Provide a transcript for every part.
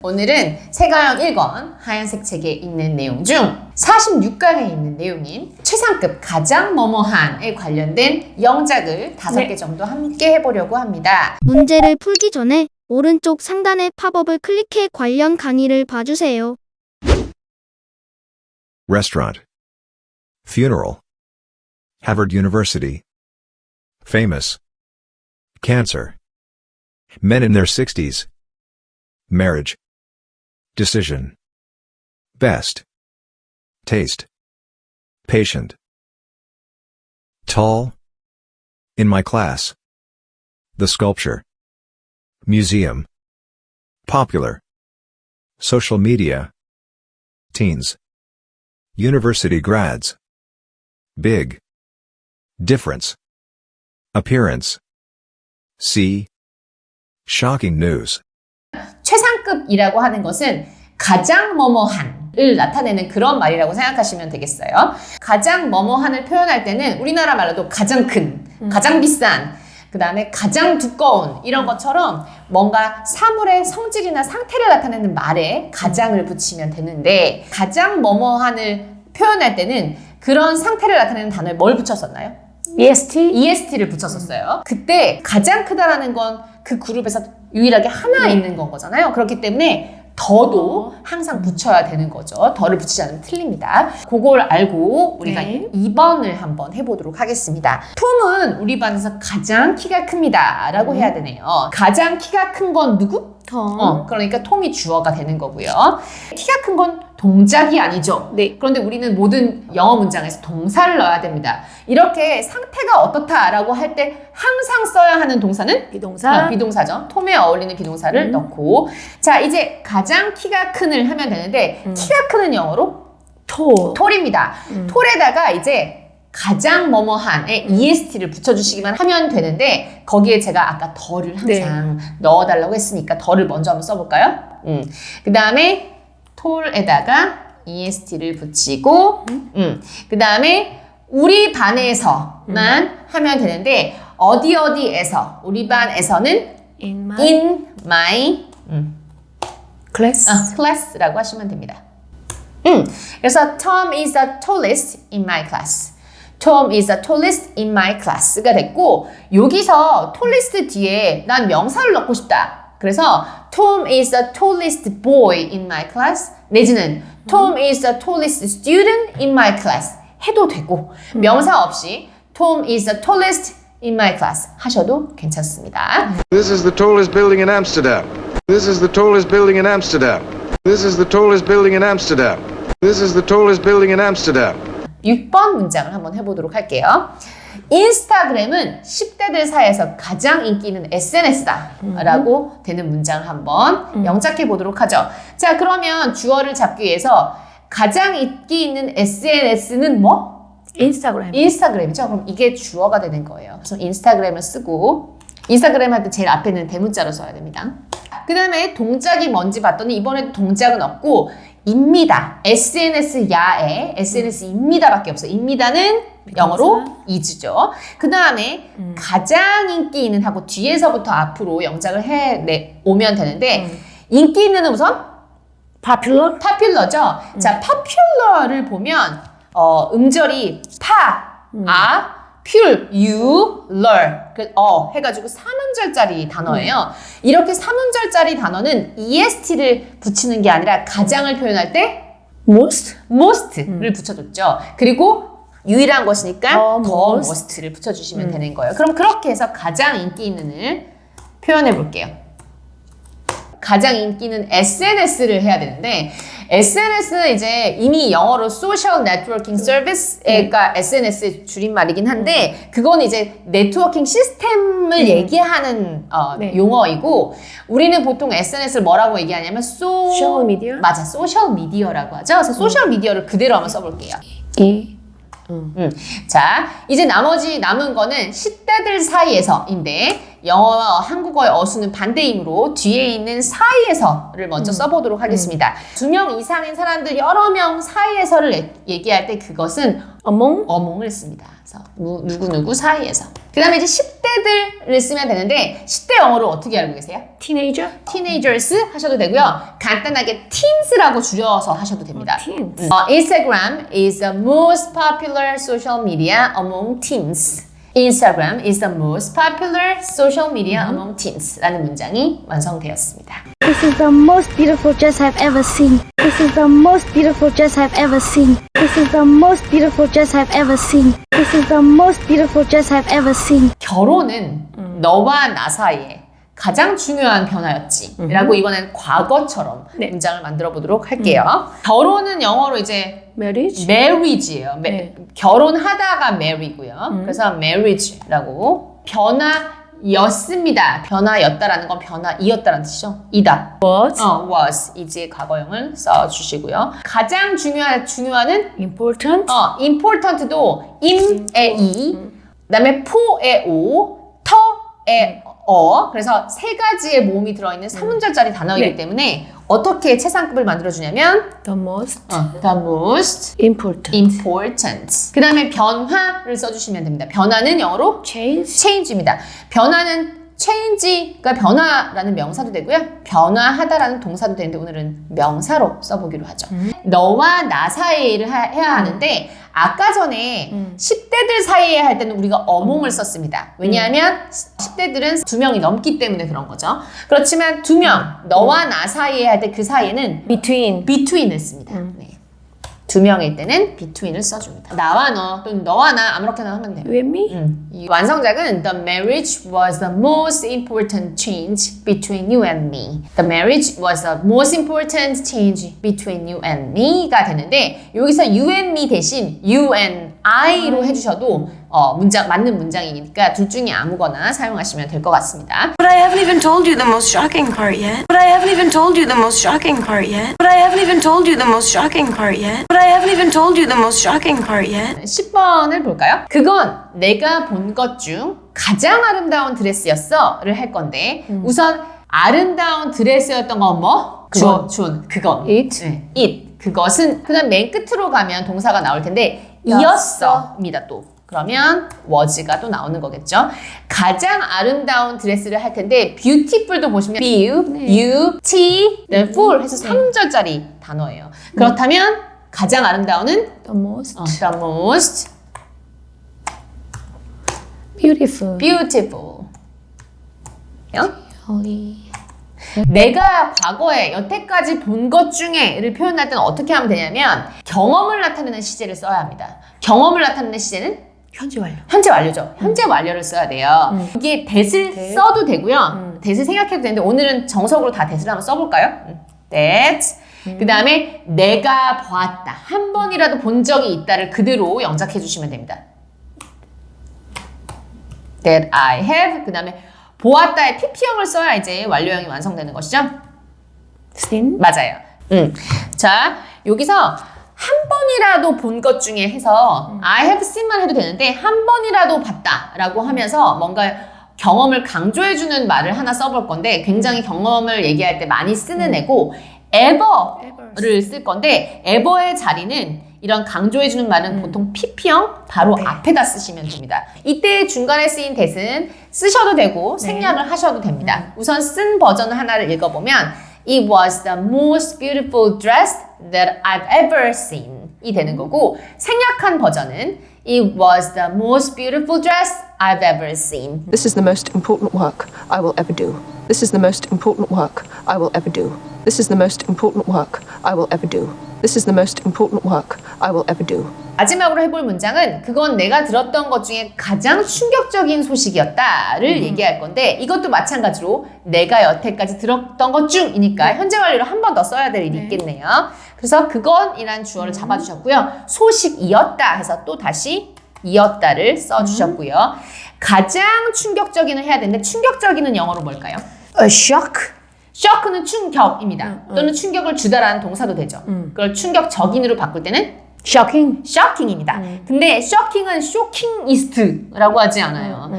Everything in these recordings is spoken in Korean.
오늘은 세가형 1권 하얀색 책에 있는 내용 중 46강에 있는 내용인 최상급 가장 뭐뭐한에 관련된 영작을 5개 정도 함께 해보려고 합니다. 문제를 풀기 전에 오른쪽 상단의 팝업을 클릭해 관련 강의를 봐주세요. Restaurant. Funeral. Harvard University. Famous. Cancer. Men in their 60s. Marriage. Decision. Best. Taste. Patient. Tall. In my class. The sculpture. Museum. Popular. Social media. Teens. University grads. Big. Difference. Appearance. C. Shocking news. 최상급이라고 하는 것은 가장 뭐뭐한을 나타내는 그런 말이라고 생각하시면 되겠어요. 가장 뭐뭐한을 표현할 때는 우리나라 말로도 가장 큰, 가장 비싼, 그 다음에 가장 두꺼운 이런 것처럼 뭔가 사물의 성질이나 상태를 나타내는 말에 가장을 붙이면 되는데 가장 뭐뭐한을 표현할 때는 그런 상태를 나타내는 단어에 뭘 붙였었나요? EST를 붙였었어요. 그때 가장 크다라는 건 그 그룹에서 유일하게 하나 있는 건 거잖아요. 그렇기 때문에 더도 항상 붙여야 되는 거죠. 더를 붙이지 않으면 틀립니다. 그걸 알고 우리가 2번을 한번 해보도록 하겠습니다. 톰은 우리 반에서 가장 키가 큽니다 라고 해야 되네요. 가장 키가 큰 건 누구? 그러니까 톰이 주어가 되는 거고요. 키가 큰 건 동작이 아니죠. 네. 그런데 우리는 모든 영어 문장에서 동사를 넣어야 됩니다. 이렇게 상태가 어떻다라고 할 때 항상 써야 하는 동사는 비동사. 비동사죠. 톰에 어울리는 비동사를 넣고 자 이제 가장 키가 큰을 하면 되는데 키가 크는 영어로 톨입니다. 톨에다가 이제 가장 뭐뭐한에 EST를 붙여주시기만 하면 되는데 거기에 제가 아까 더를 항상 넣어달라고 했으니까 더를 먼저 한번 써볼까요? 그 다음에 톨에다가 EST를 붙이고 그 다음에 우리 반에서만 하면 되는데 어디에서 우리 반에서는 in my class라고 하시면 됩니다. 그래서 Tom is the tallest in my class. Tom is the tallest in my class가 됐고 여기서 tallest 뒤에 난 명사를 넣고 싶다. 그래서 Tom is the tallest boy in my class 내지는 Tom is the tallest student in my class 해도 되고 명사 없이 Tom is the tallest in my class 하셔도 괜찮습니다. This is the tallest building in Amsterdam. This is the tallest building in Amsterdam. This is the tallest building in Amsterdam. This is the tallest building in Amsterdam. 6번 문장을 한번 해보도록 할게요. 인스타그램은 10대들 사이에서 가장 인기 있는 SNS다 라고 되는 문장을 한번 영작해 보도록 하죠. 자 그러면 주어를 잡기 위해서 가장 인기 있는 SNS는 뭐? 인스타그램이죠. 그럼 이게 주어가 되는 거예요. 그래서 인스타그램을 쓰고 인스타그램 할 때 제일 앞에는 대문자로 써야 됩니다. 그 다음에 동작이 뭔지 봤더니 이번에도 동작은 없고 입니다. SNS 야에 SNS입니다 밖에 없어요. 입니다는 영어로 is죠. 그 다음에 가장 인기 있는 하고 뒤에서부터 앞으로 영작을 오면 되는데 인기 있는은 우선 popular죠. 자, popular를 보면 음절이 pure, you, learn 해가지고 3음절짜리 단어예요. 이렇게 3음절짜리 단어는 EST를 붙이는 게 아니라 가장을 표현할 때 most를 붙여줬죠. 그리고 유일한 것이니까 더 most를 붙여주시면 되는 거예요. 그럼 그렇게 해서 가장 인기 있는을 표현해 볼게요. 가장 인기 있는 SNS를 해야 되는데 SNS는 이제 이미 영어로 Social Networking Service가 SNS의 줄임말이긴 한데 그건 이제 네트워킹 시스템을 얘기하는 용어이고 우리는 보통 SNS를 뭐라고 얘기하냐면 소셜 미디어? 맞아, 소셜 미디어라고 하죠. 그래서 소셜 미디어를 그대로 한번 써볼게요. 자, 이제 나머지 남은 거는 10대들 사이에서인데 영어와 한국어의 어수는 반대이므로 뒤에 있는 사이에서를 먼저 써보도록 하겠습니다. 2명 이상인 사람들 여러 명 사이에서를 얘기할 때 그것은 어몽을 씁니다. 그래서 누구누구 사이에서. 그 다음에 이제 10대들을 쓰면 되는데 10대 영어로 어떻게 알고 계세요? Teenager? Teenagers 하셔도 되고요. 간단하게 teens라고 줄여서 하셔도 됩니다. Teens. Instagram is the most popular social media among teens. Instagram is the most popular social media among teens 라는 문장이 완성되었습니다. This is the most beautiful dress I've ever seen. This is the most beautiful dress I've ever seen. This is the most beautiful dress I've ever seen. This is the most beautiful dress I've ever seen. 결혼은 너와 나 사이에 가장 중요한 변화였지 라고 이번엔 과거처럼 네. 문장을 만들어 보도록 할게요. 결혼은 영어로 이제 Marriage? marriage예요. 네. 결혼하다가 marry고요. 그래서 marriage라고 변화였습니다. 변화였다라는 건 변화이었다라는 뜻이죠. 이다. Was? was 이제 과거형을 써주시고요. 가장 중요한은 Important? important도 im의 이, 그다음에 포의 오, 터의 그래서 세 가지의 모음이 들어있는 3문절짜리 단어이기 네. 때문에 어떻게 최상급을 만들어주냐면 The most the most important. important. 그 다음에 변화를 써주시면 됩니다. 변화는 영어로 Change? change입니다. 변화는 change가 변화라는 명사도 되고요. 변화하다라는 동사도 되는데 오늘은 명사로 써보기로 하죠. 너와 나 사이를 해야 하는데 아까 전에 10대들 사이에 할 때는 우리가 어몽을 썼습니다. 왜냐하면 10대들은 2명이 넘기 때문에 그런 거죠. 그렇지만 2명, 너와 나 사이에 할 때 그 사이에는 between을 씁니다. 네. 2명일 때는 between을 써줍니다. 나와 너 또는 너와 나 아무렇게나 하면 돼요. You and me? 이 완성작은 The marriage was the most important change between you and me. The marriage was the most important change between you and me가 되는데 여기서 you and me 대신 you and I로 해주셔도 맞는 문장이니까 둘 중에 아무거나 사용하시면 될 것 같습니다. But I haven't even told you the most shocking part yet. But I haven't even told you the most shocking part yet. But I haven't even told you the most shocking part yet. But I haven't even told you the most shocking part yet. 10번을 볼까요? 그건 내가 본 것 중 가장 아름다운 드레스였어를 할 건데 우선 아름다운 드레스였던 건 뭐? 그건. It. 네, it. 그것은 그다음 맨 끝으로 가면 동사가 나올 텐데 이었어입니다 또. 그러면 was가 또 나오는 거겠죠. 가장 아름다운 드레스를 할 텐데 beautiful도 보시면 beauty, then full 해서 3절짜리 단어예요. 그렇다면 가장 아름다운은 The most the most beautiful. beautiful. Holy. 내가 과거에 여태까지 본 것 중에를 표현할 때는 어떻게 하면 되냐면 경험을 나타내는 시제를 써야 합니다. 경험을 나타내는 시제는 현재 완료. 현재 완료죠. 현재 완료를 써야 돼요. 이게 that을 써도 되고요. that을 생각해도 되는데 오늘은 정석으로 다 that을 한번 써볼까요? that. 그 다음에 내가 보았다. 한 번이라도 본 적이 있다를 그대로 영작해 주시면 됩니다. that I have. 그 다음에 보았다의 PP형을 써야 이제 완료형이 완성되는 것이죠. Seen? 맞아요. 자, 여기서 한 번이라도 본 것 중에 해서 I have seen만 해도 되는데 한 번이라도 봤다라고 하면서 뭔가 경험을 강조해주는 말을 하나 써볼 건데 굉장히 경험을 얘기할 때 많이 쓰는 애고 ever를 쓸 건데 ever의 자리는 이런 강조해주는 말은 보통 PP형 바로 앞에다 쓰시면 됩니다. 이때 중간에 쓰인 that은 쓰셔도 되고 생략을 하셔도 됩니다. 우선 쓴 버전을 하나를 읽어보면 It was the most beautiful dress that I've ever seen 이 되는 거고 생략한 버전은 It was the most beautiful dress I've ever seen. This is the most important work I will ever do. This is the most important work I will ever do. This is the most important work I will ever do. This is the most important work I will ever do. 마지막으로 해볼 문장은 그건 내가 들었던 것 중에 가장 충격적인 소식이었다를 얘기할 건데 이것도 마찬가지로 내가 여태까지 들었던 것 중이니까 현재 완료로 한 번 더 써야 될 일이 있겠네요. 그래서 그건이란 주어를 잡아주셨고요. 소식이었다 해서 또 다시 이었다를 써주셨고요. 가장 충격적인을 해야 되는데 충격적인은 영어로 뭘까요? A shock. shock는 충격입니다. 또는 충격을 주다라는 동사도 되죠. 그걸 충격적인으로 바꿀 때는 Shocking. shocking입니다. 근데 shocking은 shockingist라고 하지 않아요.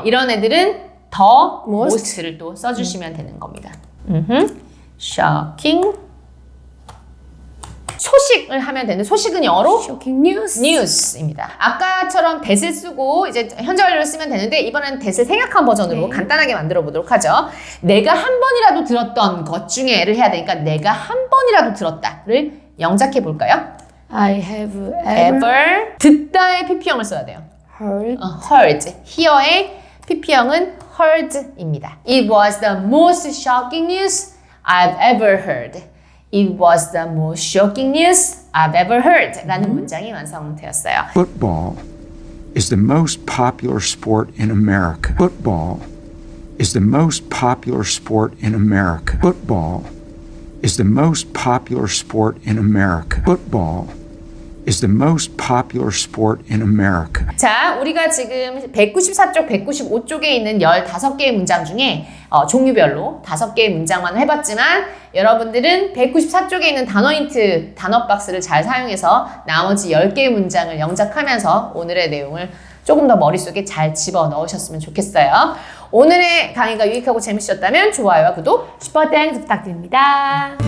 이런 애들은 더 most. most를 또 써주시면 되는 겁니다. shocking. 소식을 하면 되는데 소식은 영어로 Shocking news. news입니다. 아까처럼 that을 쓰고 이제 현재 완료를 쓰면 되는데 이번에는 that을 생략한 버전으로 간단하게 만들어 보도록 하죠. 내가 한 번이라도 들었던 것 중에를 해야 되니까 내가 한 번이라도 들었다를 영작해 볼까요? I have ever ever 듣다의 PP형을 써야 돼요. heard. heard. hear의 PP형은 heard입니다. It was the most shocking news I've ever heard. It was the most shocking news I've ever heard. 라는 문장이 완성되었어요. Football is the most popular sport in America. Football is the most popular sport in America. Football is the most popular sport in America. Football is the most popular sport in America. 자, 우리가 지금 194쪽, 195쪽에 있는 15개의 문장 중에 종류별로 5개의 문장만 해봤지만 여러분들은 194쪽에 있는 단어 힌트, 단어 박스를 잘 사용해서 나머지 10개의 문장을 영작하면서 오늘의 내용을 조금 더 머릿속에 잘 집어넣으셨으면 좋겠어요. 오늘의 강의가 유익하고 재밌으셨다면 좋아요와 구독, 슈퍼땡 부탁드립니다.